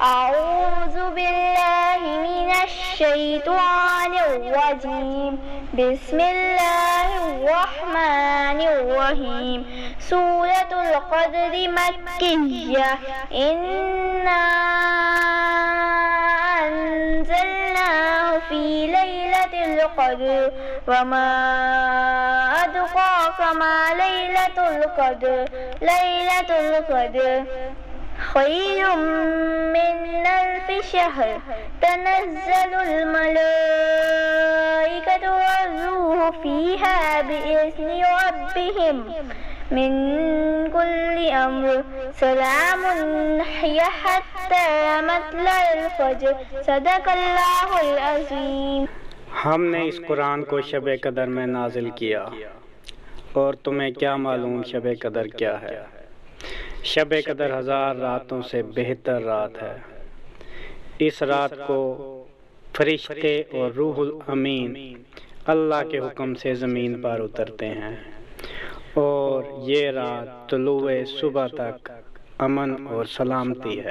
अऊज़ु बिल्लाहि मिनश शैतानिर रजीम। बिस्मिल्लाहिर रहमानिर रहीम। सूरतुल क़द्र मक्किय्या। इन्ना अंज़लनाहु फ़ी लैलतिल क़द्र वमा अदराका मा लैलतुल क़द्र। लैलतुल क़द्र खैरुम मिन अल्फ़ि शहर। तनज़्ज़लुल मलाइकतु वर्रूहु फ़ीहा बिइज़्नि रब्बिहिम मिन कुल्लि अम्र। सलामुन हिय हत्ता मत्लअल फ़ज्र। सदक़ल्लाहुल अज़ीम। हमने इस कुरान को शब-ए कदर में नाजिल किया, और तुम्हें क्या मालूम शब-ए कदर क्या है? शब-ए कदर 1000 रातों से बेहतर रात है। इस रात को फरिश्ते और रूहुल अमीन अल्लाह के हुक्म से ज़मीन पर उतरते हैं, और ये रात तुलुए सुबह तक अमन और सलामती है।